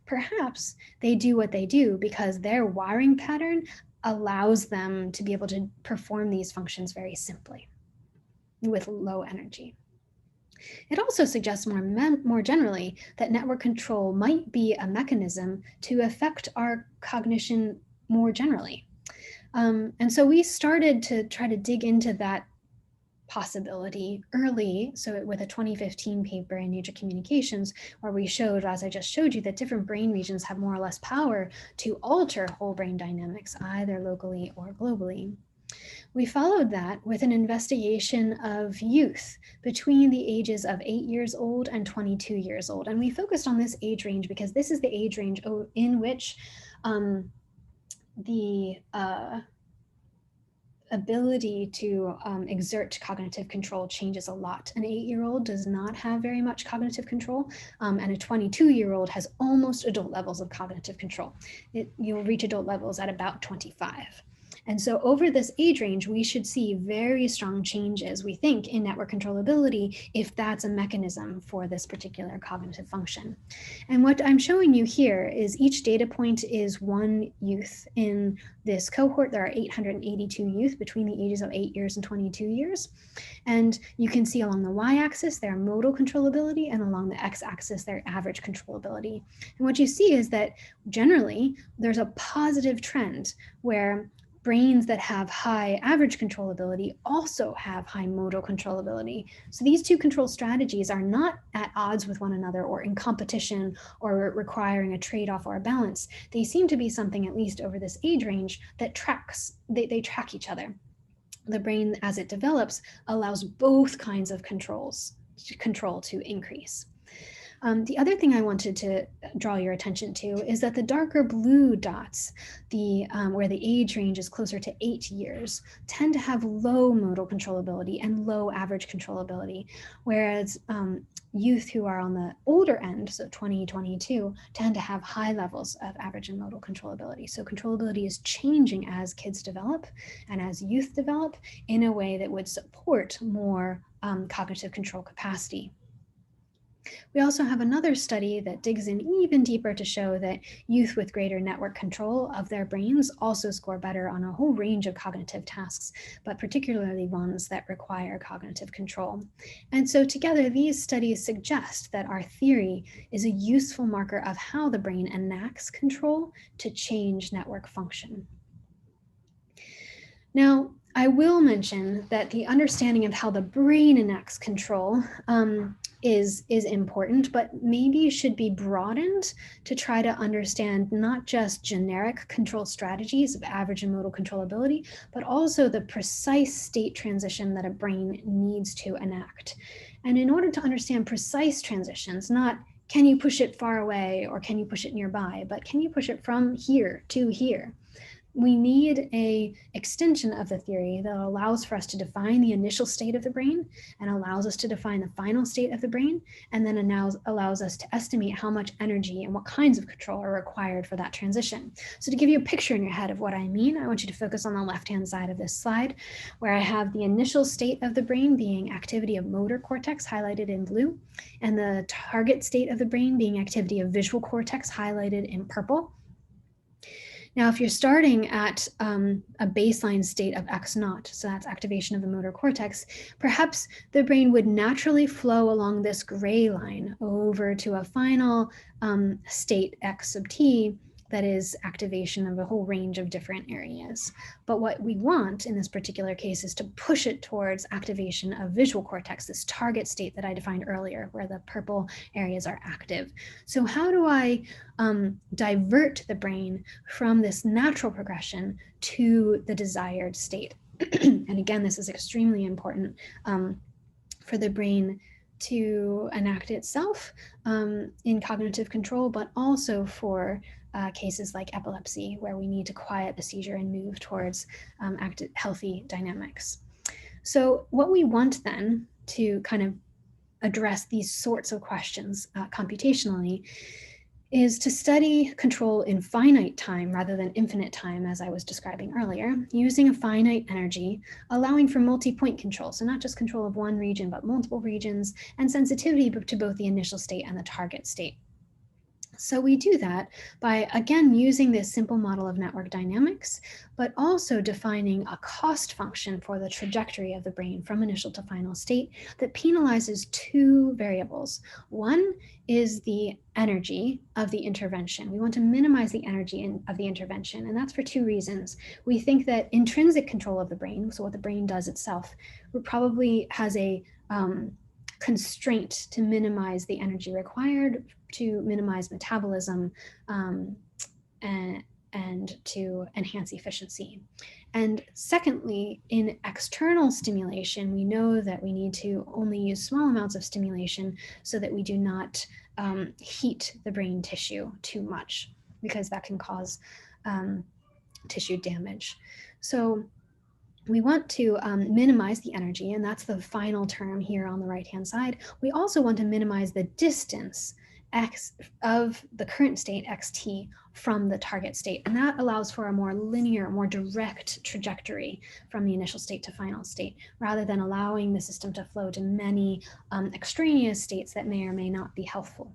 Perhaps they do what they do because their wiring pattern allows them to be able to perform these functions very simply with low energy. It also suggests more generally that network control might be a mechanism to affect our cognition more generally. And so we started to try to dig into that possibility early, so with a 2015 paper in Nature Communications, where we showed, as I just showed you, that different brain regions have more or less power to alter whole brain dynamics, either locally or globally. We followed that with an investigation of youth between the ages of 8 years old and 22 years old. And we focused on this age range because this is the age range in which the ability to exert cognitive control changes a lot. An 8-year-old does not have very much cognitive control, and a 22-year-old has almost adult levels of cognitive control. You'll reach adult levels at about 25. And so over this age range, we should see very strong changes, we think, in network controllability if that's a mechanism for this particular cognitive function. And what I'm showing you here is each data point is one youth. In this cohort, there are 882 youth between the ages of 8 years and 22 years. And you can see along the y-axis, their modal controllability, and along the x-axis, their average controllability. And what you see is that generally, there's a positive trend where brains that have high average controllability also have high modal controllability. So these two control strategies are not at odds with one another or in competition or requiring a trade-off or a balance. They seem to be something, at least over this age range, that they track each other. The brain, as it develops, allows both kinds of control to increase. The other thing I wanted to draw your attention to is that the darker blue dots, where the age range is closer to 8 years, tend to have low modal controllability and low average controllability, whereas youth who are on the older end, so 2022, tend to have high levels of average and modal controllability. So controllability is changing as kids develop and as youth develop in a way that would support more cognitive control capacity. We also have another study that digs in even deeper to show that youth with greater network control of their brains also score better on a whole range of cognitive tasks, but particularly ones that require cognitive control. And so together, these studies suggest that our theory is a useful marker of how the brain enacts control to change network function. Now, I will mention that the understanding of how the brain enacts control is important, but maybe should be broadened to try to understand not just generic control strategies of average and modal controllability, but also the precise state transition that a brain needs to enact. And in order to understand precise transitions, not can you push it far away or can you push it nearby, but can you push it from here to here? We need an extension of the theory that allows for us to define the initial state of the brain and allows us to define the final state of the brain, and then allows us to estimate how much energy and what kinds of control are required for that transition. So to give you a picture in your head of what I mean, I want you to focus on the left-hand side of this slide, where I have the initial state of the brain being activity of motor cortex highlighted in blue, and the target state of the brain being activity of visual cortex highlighted in purple. Now, if you're starting at a baseline state of X naught, so that's activation of the motor cortex, perhaps the brain would naturally flow along this gray line over to a final state X sub t that is activation of a whole range of different areas. But what we want in this particular case is to push it towards activation of visual cortex, this target state that I defined earlier, where the purple areas are active. So how do I divert the brain from this natural progression to the desired state? And again, this is extremely important for the brain to enact itself in cognitive control, but also for cases like epilepsy, where we need to quiet the seizure and move towards healthy dynamics. So what we want then to kind of address these sorts of questions computationally is to study control in finite time rather than infinite time, as I was describing earlier, using a finite energy, allowing for multi-point control. So not just control of one region, but multiple regions, and sensitivity to both the initial state and the target state. So we do that by, again, using this simple model of network dynamics, but also defining a cost function for the trajectory of the brain from initial to final state that penalizes two variables. One is the energy of the intervention. We want to minimize the energy of the intervention, and that's for two reasons. We think that intrinsic control of the brain, so what the brain does itself, probably has a constraint to minimize the energy required to minimize metabolism and to enhance efficiency. And secondly, in external stimulation, we know that we need to only use small amounts of stimulation so that we do not heat the brain tissue too much, because that can cause tissue damage. So we want to minimize the energy, and that's the final term here on the right-hand side. We also want to minimize the distance x of the current state, xt, from the target state. And that allows for a more linear, more direct trajectory from the initial state to final state, rather than allowing the system to flow to many extraneous states that may or may not be helpful.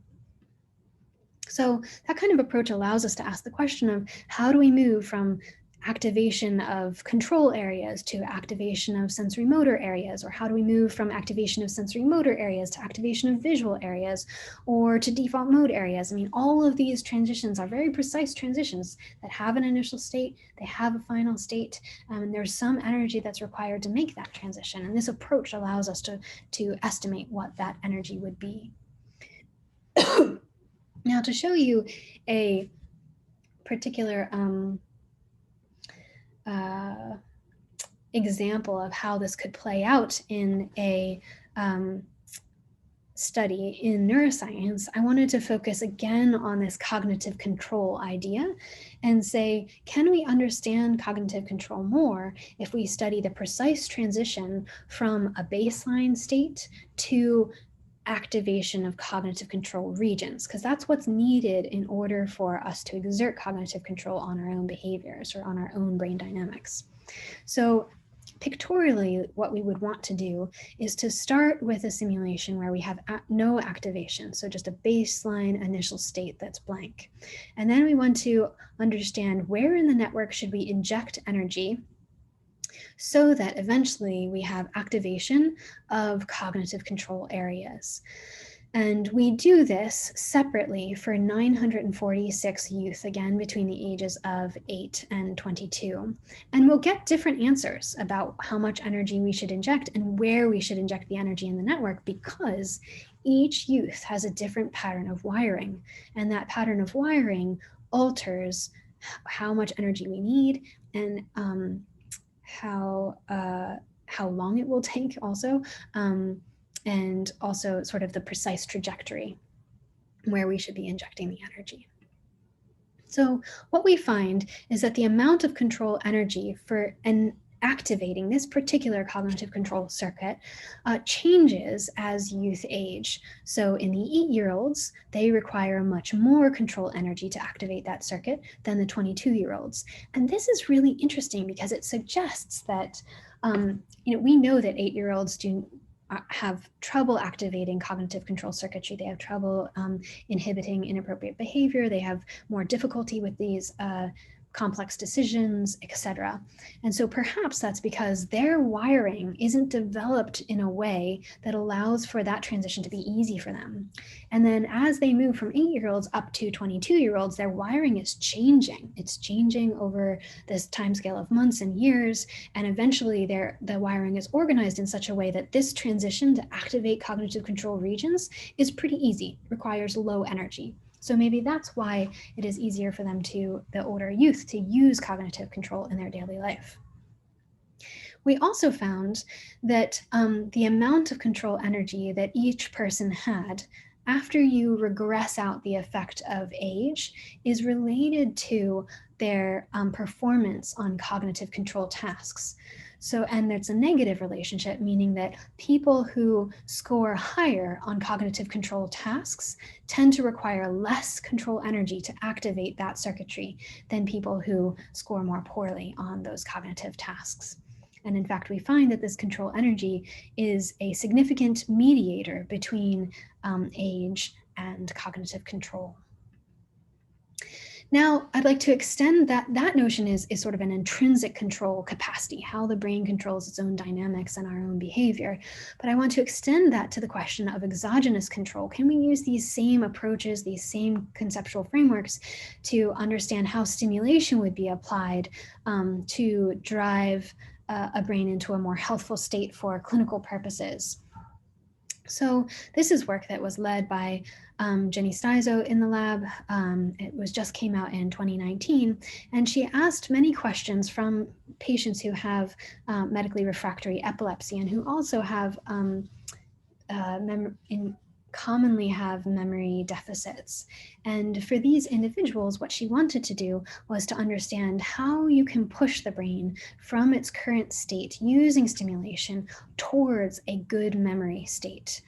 So that kind of approach allows us to ask the question of, how do we move from activation of control areas to activation of sensory motor areas? Or how do we move from activation of sensory motor areas to activation of visual areas, or to default mode areas? I mean, all of these transitions are very precise transitions that have an initial state, they have a final state, and there's some energy that's required to make that transition. And this approach allows us to estimate what that energy would be. Now, to show you a particular example of how this could play out in a study in neuroscience, I wanted to focus again on this cognitive control idea and say, can we understand cognitive control more if we study the precise transition from a baseline state to activation of cognitive control regions? Because that's what's needed in order for us to exert cognitive control on our own behaviors or on our own brain dynamics. So pictorially, what we would want to do is to start with a simulation where we have no activation, so just a baseline initial state that's blank. And then we want to understand where in the network should we inject energy so that eventually we have activation of cognitive control areas. And we do this separately for 946 youth, again, between the ages of 8 and 22. And we'll get different answers about how much energy we should inject and where we should inject the energy in the network, because each youth has a different pattern of wiring. And that pattern of wiring alters how much energy we need and how long it will take also. And also sort of the precise trajectory where we should be injecting the energy. So what we find is that the amount of control energy for activating this particular cognitive control circuit changes as youth age. So in the 8-year-olds, they require much more control energy to activate that circuit than the 22-year-olds. And this is really interesting because it suggests that we know that 8-year-olds have trouble activating cognitive control circuitry. They have trouble inhibiting inappropriate behavior. They have more difficulty with these complex decisions, etc. And so perhaps that's because their wiring isn't developed in a way that allows for that transition to be easy for them. And then as they move from 8-year-olds up to 22-year-olds, their wiring is changing. It's changing over this timescale of months and years. And eventually the wiring is organized in such a way that this transition to activate cognitive control regions is pretty easy, requires low energy. So maybe that's why it is easier for them the older youth, to use cognitive control in their daily life. We also found that the amount of control energy that each person had after you regress out the effect of age is related to their performance on cognitive control tasks. So, and it's a negative relationship, meaning that people who score higher on cognitive control tasks tend to require less control energy to activate that circuitry than people who score more poorly on those cognitive tasks. And in fact, we find that this control energy is a significant mediator between age and cognitive control. Now, I'd like to extend that notion is sort of an intrinsic control capacity, how the brain controls its own dynamics and our own behavior. But I want to extend that to the question of exogenous control. Can we use these same approaches, these same conceptual frameworks to understand how stimulation would be applied to drive a brain into a more healthful state for clinical purposes? So this is work that was led by Jenny Stizo in the lab. It just came out in 2019, and she asked many questions from patients who have medically refractory epilepsy and who also have commonly have memory deficits. And for these individuals, what she wanted to do was to understand how you can push the brain from its current state using stimulation towards a good memory state.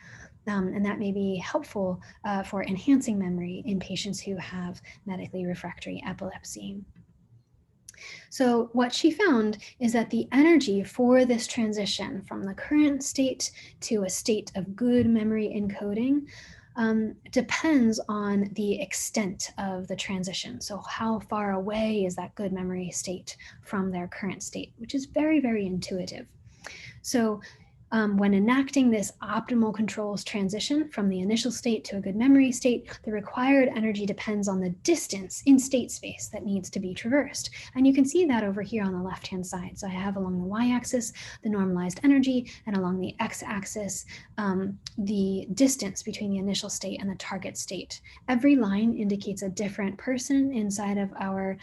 And that may be helpful for enhancing memory in patients who have medically refractory epilepsy. So what she found is that the energy for this transition from the current state to a state of good memory encoding depends on the extent of the transition. So how far away is that good memory state from their current state, which is very, very intuitive. So when enacting this optimal controls transition from the initial state to a good memory state, the required energy depends on the distance in state space that needs to be traversed. And you can see that over here on the left-hand side. So I have along the y-axis the normalized energy, and along the x-axis the distance between the initial state and the target state. Every line indicates a different person inside of our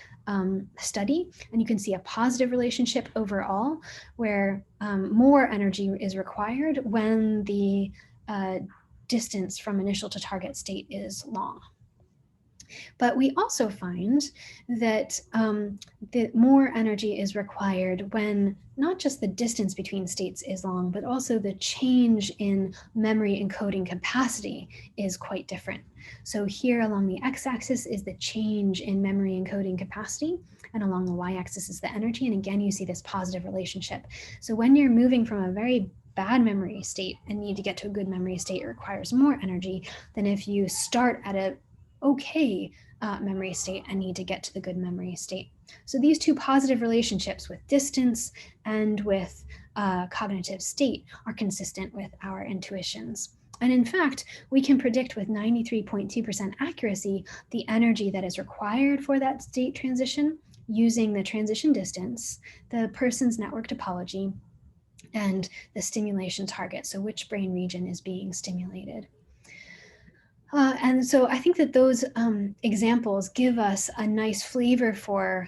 study, and you can see a positive relationship overall, where more energy is required when the distance from initial to target state is long. But we also find that more energy is required when not just the distance between states is long, but also the change in memory encoding capacity is quite different. So here along the x-axis is the change in memory encoding capacity, and along the y-axis is the energy. And again, you see this positive relationship. So when you're moving from a very bad memory state and need to get to a good memory state, it requires more energy than if you start at a okay memory state and need to get to the good memory state. So these two positive relationships with distance and with cognitive state are consistent with our intuitions. And in fact, we can predict with 93.2% accuracy the energy that is required for that state transition using the transition distance, the person's network topology, and the stimulation target, so which brain region is being stimulated. And so I think that those examples give us a nice flavor for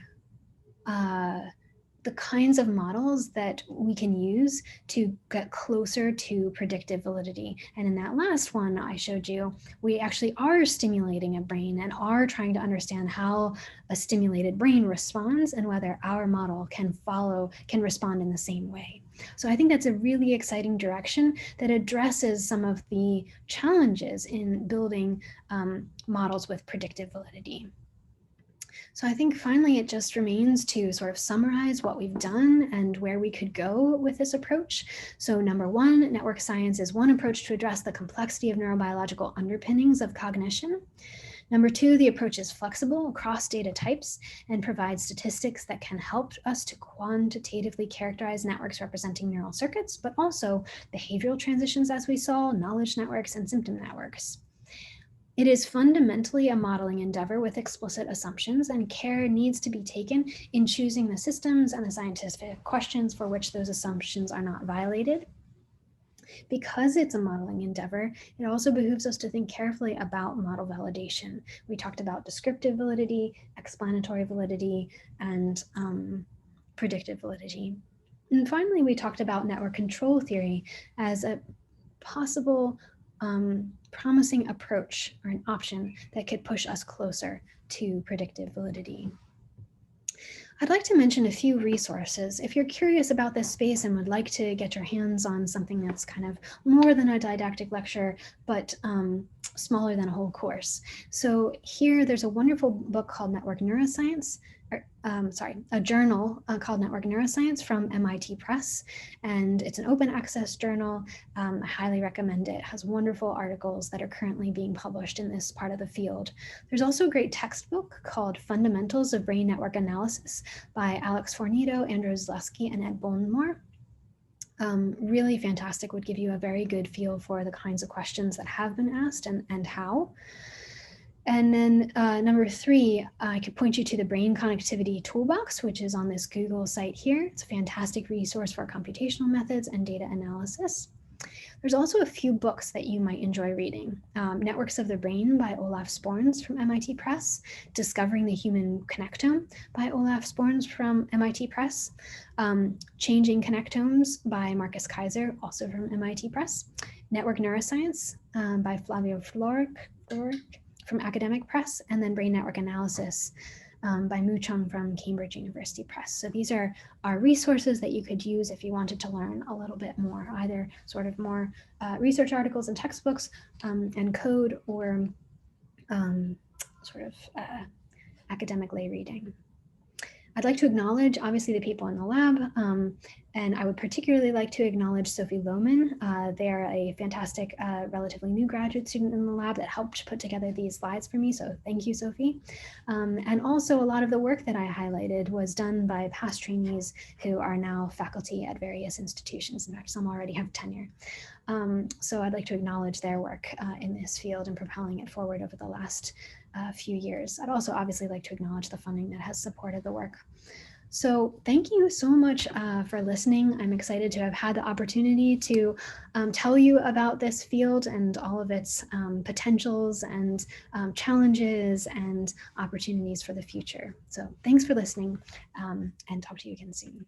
the kinds of models that we can use to get closer to predictive validity. And in that last one I showed you, we actually are stimulating a brain and are trying to understand how a stimulated brain responds and whether our model can respond in the same way. So I think that's a really exciting direction that addresses some of the challenges in building models with predictive validity. So I think finally it just remains to sort of summarize what we've done and where we could go with this approach. So number one, network science is one approach to address the complexity of neurobiological underpinnings of cognition. Number two, the approach is flexible across data types and provides statistics that can help us to quantitatively characterize networks representing neural circuits, but also behavioral transitions, as we saw, knowledge networks, and symptom networks. It is fundamentally a modeling endeavor with explicit assumptions, and care needs to be taken in choosing the systems and the scientific questions for which those assumptions are not violated. Because it's a modeling endeavor, it also behooves us to think carefully about model validation. We talked about descriptive validity, explanatory validity, and predictive validity. And finally, we talked about network control theory as a possible promising approach or an option that could push us closer to predictive validity. I'd like to mention a few resources. If you're curious about this space and would like to get your hands on something that's kind of more than a didactic lecture, but smaller than a whole course. So here there's a wonderful book called Network Neuroscience, a journal called Network Neuroscience from MIT Press. And it's an open access journal. I highly recommend it. It has wonderful articles that are currently being published in this part of the field. There's also a great textbook called Fundamentals of Brain Network Analysis by Alex Fornito, Andrew Zaleski, and Ed Bolenmore. Really fantastic, would give you a very good feel for the kinds of questions that have been asked and how. And then number 3, I could point you to the Brain Connectivity Toolbox, which is on this Google site here. It's a fantastic resource for computational methods and data analysis. There's also a few books that you might enjoy reading. Networks of the Brain by Olaf Sporns from MIT Press, Discovering the Human Connectome by Olaf Sporns from MIT Press, Changing Connectomes by Marcus Kaiser, also from MIT Press, Network Neuroscience by Flavio Floric from Academic Press, and then Brain Network Analysis by Mu Chung from Cambridge University Press. So these are resources that you could use if you wanted to learn a little bit more, either sort of more research articles and textbooks and code, or sort of academic lay reading. I'd like to acknowledge, obviously, the people in the lab, and I would particularly like to acknowledge Sophie Lohman. They are a fantastic, relatively new graduate student in the lab that helped put together these slides for me, so thank you, Sophie. And also, a lot of the work that I highlighted was done by past trainees who are now faculty at various institutions. In fact, some already have tenure. So I'd like to acknowledge their work in this field and propelling it forward over the last few years. I'd also obviously like to acknowledge the funding that has supported the work. So thank you so much for listening. I'm excited to have had the opportunity to tell you about this field and all of its potentials and challenges and opportunities for the future. So thanks for listening, and talk to you again soon.